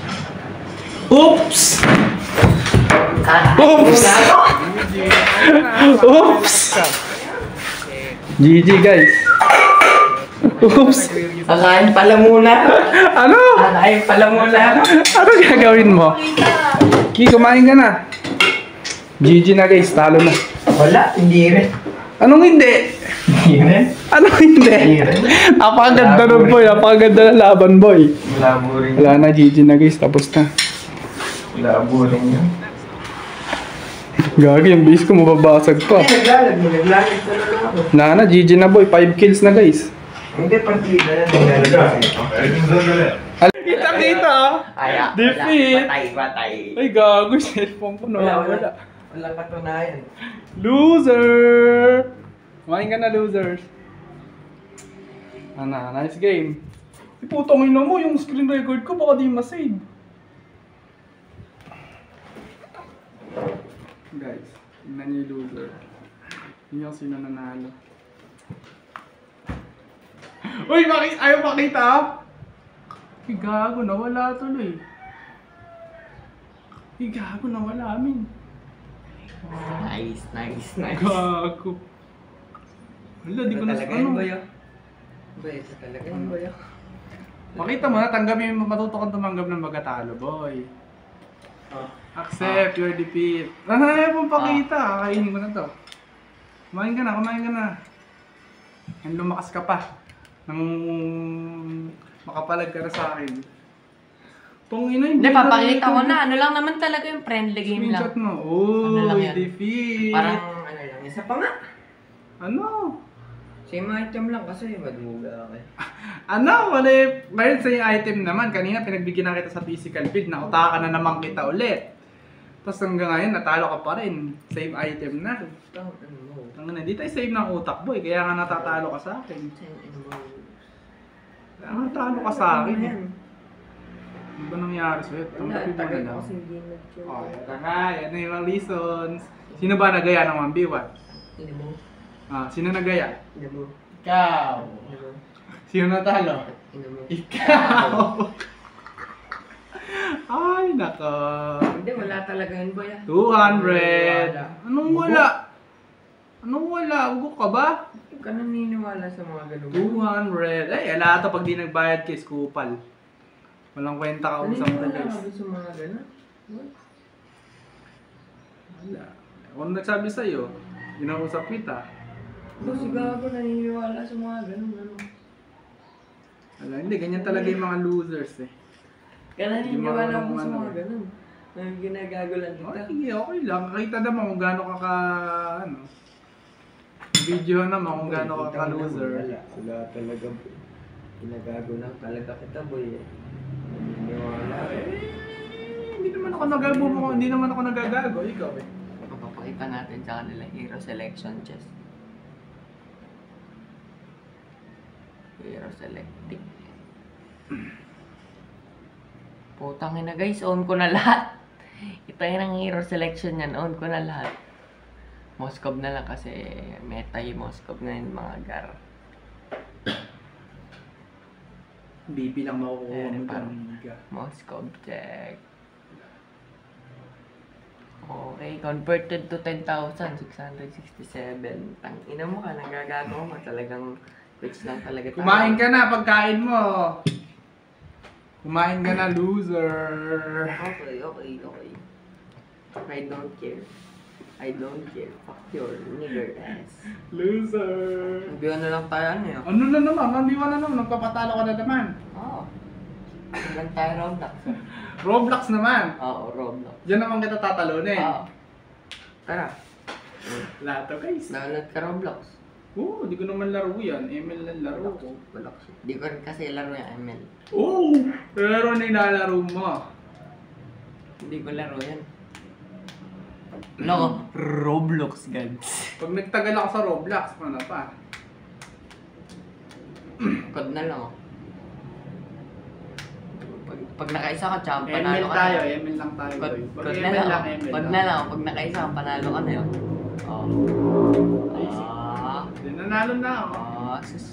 Oops! Oops! Oops! GG guys. Oops. Kakain pala muna. Ano? Kakain pala muna. Ano gagawin mo? Ki, kumain ka na. GG na guys, talo na. Wala, hindi rin. Anong hindi? Hindi rin. Anong hindi? Napakaganda nun boy, napakaganda na laban boy. Labo rin. Wala na, GG na guys, tapos na. Labo rin yun. Gagi, yung base ko mababasag pa. Naglalag talaga ako. Wala na, GG na boy, 5 kills na guys. Hindi, partida na naglalag ako. Kita Ay, Defeat. Patay. Ay gago, cellphone ko na wala. Walang katunayan. Loser! Kumain ka na, losers. Ano, nice game. Putong ina mo, yung screen record ko baka di ma-save. Guys, tingnan niyo yung loser. Hindi ako sino nanalo. Uy, ayaw makita? Ay, gago, nawala tuloy. Ay, gago, nawala amin. Nice. Gago. Wala, di ko na Talaga yun, boyo. Boy, talaga yun, boyo. Makita mo na, tanggapin mo, matuto kang tumanggap ng magatalo, boy. Accept your defeat. Ay, mo pakita. Kainin ko na to. Kumain ka na. And lumakas ka pa. Nang makapalag ka na sa akin. Tungina, Hindi, papakita ko na. Ano lang naman talaga yung friendly game lang. Screenshot mo. Ano lang yan? Defeat. Parang ano lang, isa pa nga. Ano? Same item lang kasi magmuga ka. Ano? Wala ngayon sa yung item naman. Kanina pinagbigyan na kita sa physical build. Nautakan na naman kita ulit. Tapos hanggang ngayon, natalo ka pa rin. Same item na. Hindi tayo save ng utak, boy. Kaya nga natatalo ka sa akin. Kaya nga natalo ka sa akin. Ano ba nangyari sa'yo? Tanggapin mo na lang. Okay, ito nga. Yan na yung mga reasons. Sino ba nagaya ng 1v1? Hindi mo. Sino nagaya? Hindi mo. Ikaw. Sino natalo? Hindi mo. Ikaw. Ay, nako. Hindi, wala talaga yun, boy. 200. Anong wala? Ugo ka ba? Huwag ka naniniwala sa mga ganun. 200. Ay, ala ito pag di nagbayad kay Skupal. Walang kwenta ka usang na Naniniwala guys. ka ba sa mga ganun? Wala. Kung nagsabi sa'yo, ginausap kita. Kasi gago naniniwala sa mga ganun. Wala, hindi. Ganyan talaga yung mga losers eh. Kaya naniniwala mo sa Ano? mga ganun. May ginagago lang kita. Sige, okay lang. Nakita naman kung gaano ka ano. Video naman kung gaano ka loser. Wala talaga, boy. Ginagago lang talaga kita, boy. Naniniwala. Hindi naman ako nagagago. Ikaw eh. Papakita natin sa kanila hero selection chess. Hero selecting. Putang ina guys, on ko na lahat. Ito yun ang hero selection yan, on ko na lahat. Moskov na lang kasi meta yung Moskov na yung mga gar. BP lang makukuha Ayan, mo parang dyan. Moskov check. Okay, converted to 10,667. Tang ina mo ka, nagagago mo. Talagang rich lang talaga tayo. Kumain ka na, pagkain mo. Kumain ka na, loser. Okay. I don't care. Fuck your nigger ass. Loser. Sabihan na lang tayo ano yun. Ano na naman? Nandiwan na naman. Nagpapatalo ka na naman. Oo. Hanggang tayo Roblox. Roblox naman. Oo, Roblox. Diyan naman kita tatalunin. Oo. Tara. Lahat to guys. Download ka Roblox. Oo, di ko naman laro yan. ML lang laro ko. Di ko rin kasi laro yung ML. Oo! Pero nilalaro mo. Hindi ko laro yan. No, Roblox guys. Pag nagtagal ako sa Roblox, ano pa? Code na lang oh. Pag nakaisa ka, tsaka panalo ML ka tayo, na. ML lang tayo. Code, Pag code na ML lang. lang, Oh. ML Code lang. na lang. Pag nakaisa ka, panalo ka na yun. Oh. Di nanalo na ako. Sus.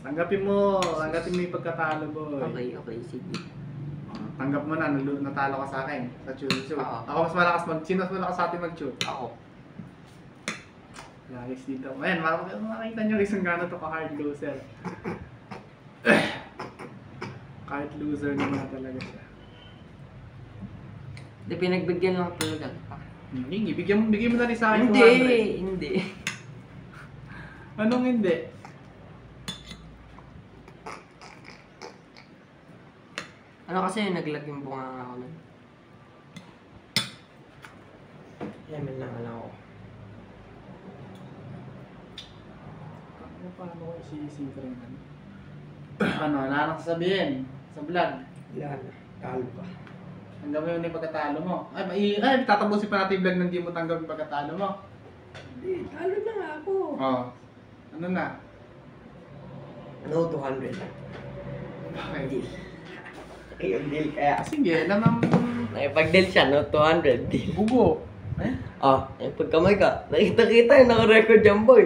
Tanggapin mo yung pagkatalo, boy. Okay, sige. Tanggap mo na, natalo ka sa akin. Sa Choo. Oo. Ako mas malakas sino mas malakas sa atin mag-Choo? Ako. Guys, dito. Ayan, makikita nyo guys kung gaano to ka-hard loser. Kahit loser na nga talaga siya. Hindi, pinagbigyan lang talaga. Hindi, bigyan mo na rin sa akin Hindi. 200. Anong hindi? Ano kasi yung naglag yung bunga nga ako nun? Yaman lang ako. Paano ko isi-synchron yan? Ano, wala nang sasabihin sa vlog. Wala na. Talo ka. Hanggang mo yung pagkatalo mo. Ay, tatapusin pa natin yung vlog nang di mo tanggap yung pagkatalo mo. Hindi, talo na nga ako. Oo. Ano na? No, 200. Bakit? Deal. Yung deal kaya. Sige, alam naman. Nakipag-deal siya, no? 200 deal. Bugo. Yung pagkamay ka, nakita-kita yung naka-record dyan, boy.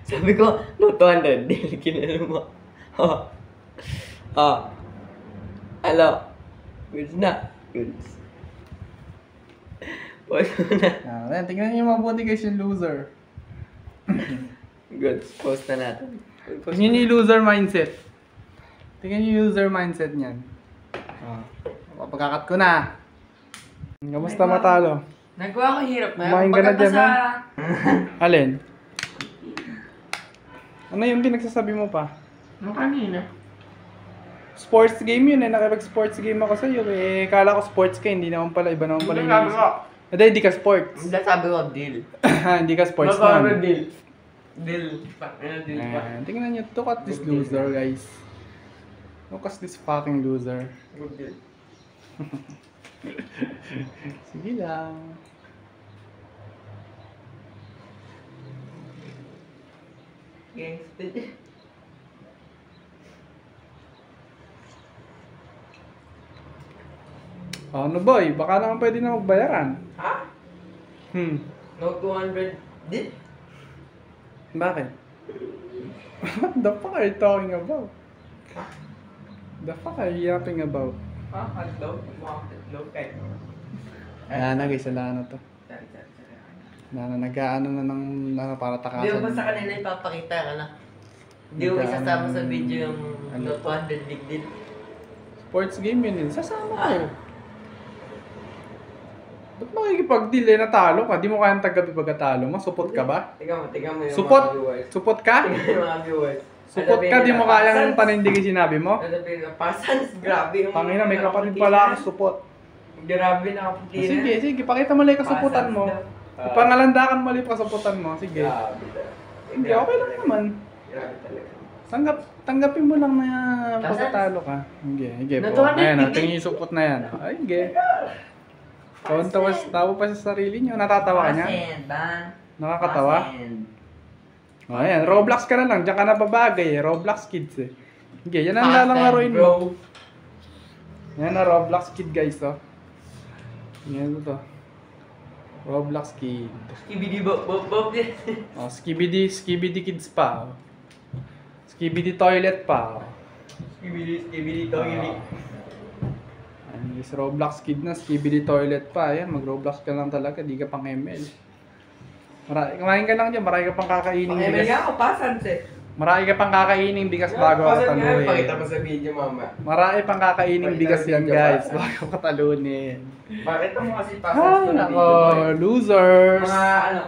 Sabi ko, no, 200 deal. Kinano mo. Hello. Goods na. Goods. Post mo na. Ayan, tingnan niyo mabuti guys yung loser. Goods. Post na natin. Tingnan niyo yung loser mindset. Tingnan niyo yung user mindset niyan. Pagkakat ko na. Kamusta matalo? Nagawa ko hirap na. Kumain ka na dyan, ha? Alin? Ano yung pinagsasabi mo pa? Ano kanina? Sports game yun eh. Nakipag-sports game ako sa'yo eh. Kala ko sports ka, hindi naman pala. Iba naman pala yung inisip. Hindi ka sports. Hindi sabi ko, deal. Hindi ka sports Magkano naman. deal? Deal. Deal pa. Tingnan nyo, look at this loser guys. Look at this fucking loser. Good deal. Sige lang. Gangster. Ano boy? Baka naman pwede na magbayaran. Ha? No 200 deal? Bakit? What the fuck are you talking about? The fuck are you yapping about? Ha? Hotdog? Hotdog kayo. Ayan na guys, wala na to. Nag-ano na ng para Hindi takasan. mo ba sa kanila ipapakita ka na? Hindi mo isasama sa video yung no 200 big deal. Sports game yun eh. Sasama ko. Ba't makikipag-deal eh? Natalo ka? Di mo kayang tagabi pagkatalo mo? Supot ka ba? Tingnan mo yung Supot? mga viewers. Supot ka? Tingnan mo yung mga viewers. Supot ka? Di mo kayang panindigin sinabi mo? Sasabihin ka, Pasans, grabe yung... Pangina, may kapatid pala ako supot. Grabe na kapatid. Sige, pakita mo lang yung kasuputan mo. Ipangalandakan mo lang yung kasuputan mo. Sige. Grabe na. Hindi, okay lang naman. Grabe talaga. Tanggapin mo lang na pagkatalo ka. Sige po. Ayan, tingin yung supot na yan. Ay, sige. Tawa pa sa sarili nyo. Natatawa ka niya? Nakakatawa? Ayan, Roblox ka na lang. Diyan ka na babagay eh. Roblox Kids eh. Sige, yan ang lalaroin mo. Yan na Roblox Kid guys oh. Yan ito. Roblox Kid. Skibidi bob. Oh, Skibidi Kids pa. Oh. Skibidi Toilet pa. Oh. Skibidi toilet. Ayan, is Roblox Kid na, Skibidi Toilet pa. Ayan, mag-Roblox ka lang talaga, di ka pang ML. Kumain ka lang dyan, marami ka pang kakainin Pang-ML nga ako, Pasans eh. Marami ka pang kakainin bigas bago ka talunin. Pakita mo sa video mama. Marami pang kakainin bigas yan guys, bago ka talunin. Bakit mo kasi Ay, Pasans ko na nako, video boy? losers! Mga ano,